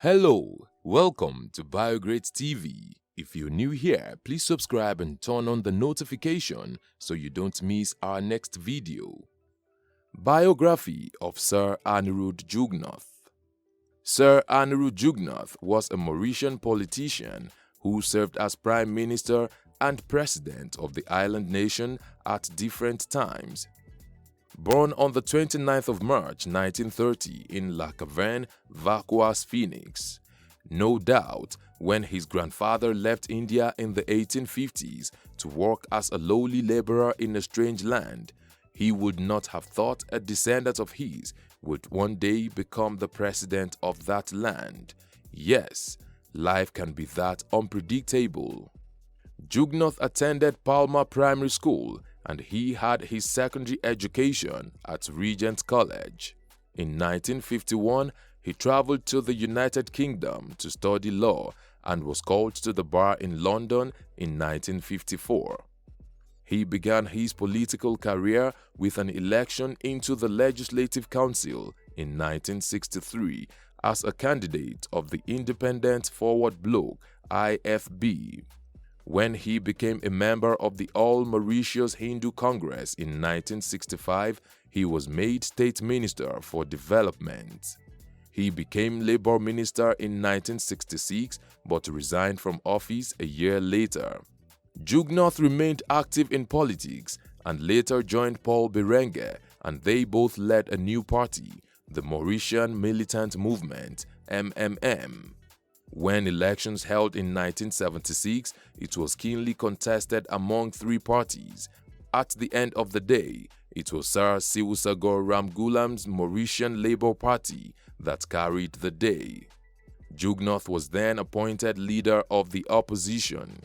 Hello, welcome to Biography TV. If you're new here, please subscribe and turn on the notification so you don't miss our next video. Biography of Sir Anerood Jugnauth. Sir Anerood Jugnauth was a Mauritian politician who served as Prime Minister and President of the island nation at different times. Born on the 29th of March 1930 in Caverne, Vacoas Phoenix. No doubt, when his grandfather left India in the 1850s to work as a lowly laborer in a strange land, he would not have thought a descendant of his would one day become the president of that land. Yes, life can be that unpredictable. Jugnauth attended Palma Primary School and he had his secondary education at Regent College. In 1951, he traveled to the United Kingdom to study law and was called to the bar in London in 1954. He began his political career with an election into the Legislative Council in 1963 as a candidate of the Independent Forward Bloc (IFB). When he became a member of the All Mauritius Hindu Congress in 1965, he was made State Minister for Development. He became Labour Minister in 1966 but resigned from office a year later. Jugnauth remained active in politics and later joined Paul Berenguer, and they both led a new party, the Mauritian Militant Movement MMM. When elections held in 1976, it was keenly contested among three parties. At the end of the day, it was Sir Siwusagor Ramgoolam's Mauritian Labour Party that carried the day. Jugnauth was then appointed leader of the opposition.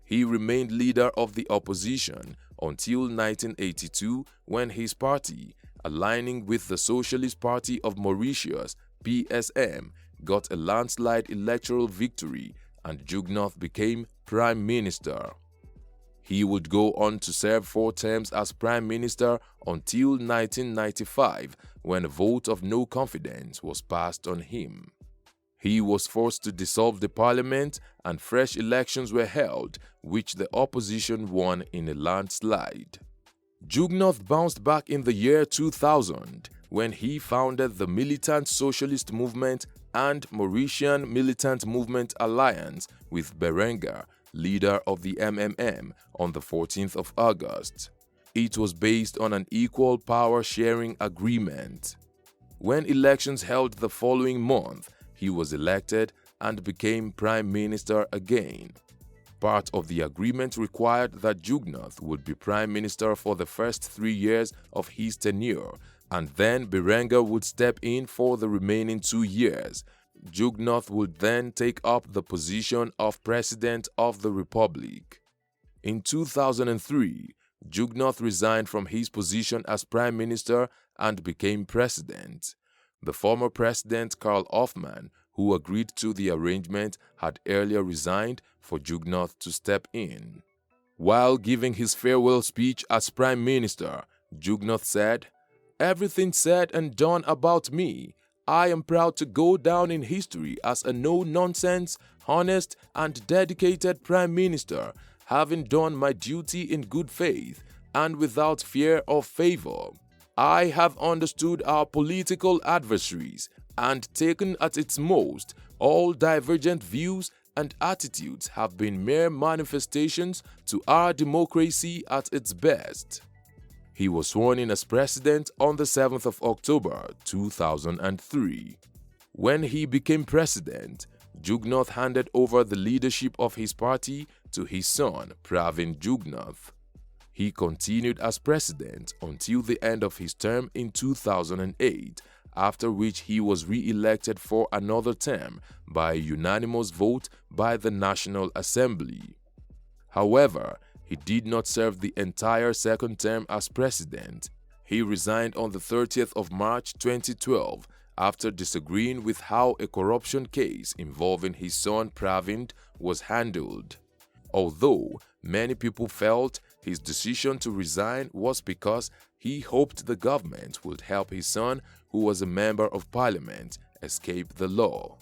He remained leader of the opposition until 1982 when his party, aligning with the Socialist Party of Mauritius (PSM), got a landslide electoral victory and Jugnauth became Prime Minister. He would go on to serve 4 terms as Prime Minister until 1995 when a vote of no confidence was passed on him. He was forced to dissolve the parliament and fresh elections were held, which the opposition won in a landslide. Jugnauth bounced back in the year 2000 when he founded the Militant Socialist Movement and Mauritian Militant Movement Alliance with Berenguer, leader of the MMM, on the 14th of August. It was based on an equal power-sharing agreement. When elections held the following month, he was elected and became Prime Minister again. Part of the agreement required that Jugnauth would be Prime Minister for the first 3 years of his tenure, and then Berenguer would step in for the remaining 2 years. Jugnauth would then take up the position of President of the Republic. In 2003, Jugnauth resigned from his position as Prime Minister and became President. The former President Karl Hoffmann, who agreed to the arrangement, had earlier resigned for Jugnauth to step in. While giving his farewell speech as Prime Minister, Jugnauth said, "Everything said and done about me, I am proud to go down in history as a no-nonsense, honest and dedicated Prime Minister, having done my duty in good faith and without fear or favor. I have understood our political adversaries and taken at its most all divergent views and attitudes have been mere manifestations to our democracy at its best." He was sworn in as president on the 7th of October 2003. When he became president, Jugnauth handed over the leadership of his party to his son, Pravin Jugnauth. He continued as president until the end of his term in 2008, after which he was re-elected for another term by a unanimous vote by the National Assembly. However, he did not serve the entire second term as president. He resigned on the 30th of March 2012 after disagreeing with how a corruption case involving his son Pravin was handled. Although many people felt his decision to resign was because he hoped the government would help his son, who was a member of parliament, escape the law.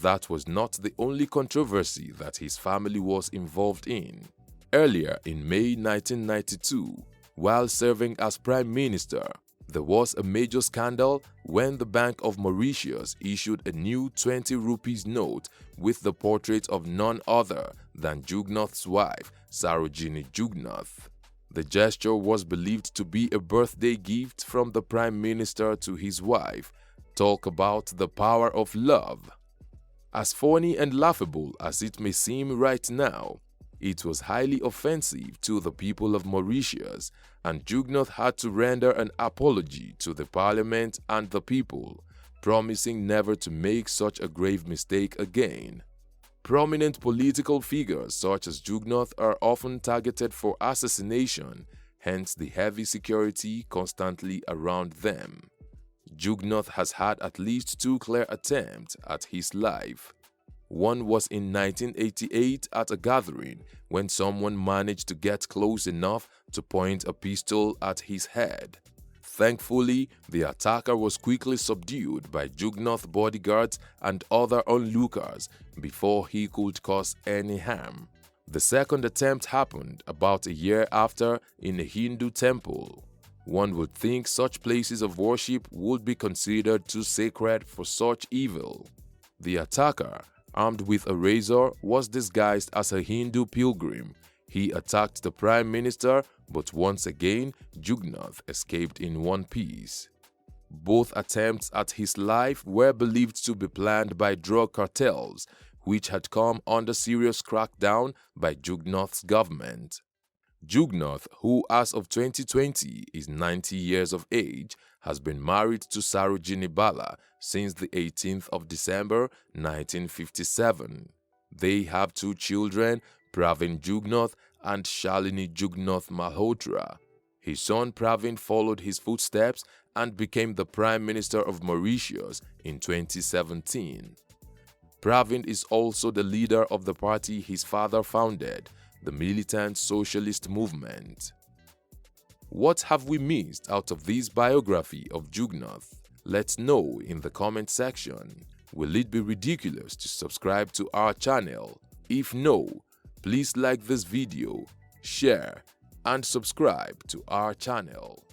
that was not the only controversy that his family was involved in. Earlier in May 1992, while serving as Prime Minister, there was a major scandal when the Bank of Mauritius issued a new 20 rupees note with the portrait of none other than Jugnauth's wife, Sarojini Jugnauth. The gesture was believed to be a birthday gift from the Prime Minister to his wife. Talk about the power of love. As funny and laughable as it may seem right now, it was highly offensive to the people of Mauritius, and Jugnauth had to render an apology to the parliament and the people, promising never to make such a grave mistake again. Prominent political figures such as Jugnauth are often targeted for assassination, hence the heavy security constantly around them. Jugnauth has had at least 2 clear attempts at his life. One was in 1988 at a gathering when someone managed to get close enough to point a pistol at his head. Thankfully, the attacker was quickly subdued by Jugnauth bodyguards and other onlookers before he could cause any harm. The second attempt happened about a year after in a Hindu temple. One would think such places of worship would be considered too sacred for such evil. The attacker, armed with a razor, was disguised as a Hindu pilgrim. He attacked the Prime Minister, but once again, Jugnauth escaped in one piece. Both attempts at his life were believed to be planned by drug cartels, which had come under serious crackdown by Jugnauth's government. Jugnauth, who as of 2020 is 90 years of age, has been married to Sarojini Bala since the 18th of December 1957. They have 2 children, Pravin Jugnauth and Shalini Jugnauth Malhotra. His son Pravin followed his footsteps and became the Prime Minister of Mauritius in 2017. Pravin is also the leader of the party his father founded, the Militant Socialist Movement. What have we missed out of this biography of Jugnauth? Let's know in the comment section. Will it be ridiculous to subscribe to our channel? If no, please like this video, share, and subscribe to our channel.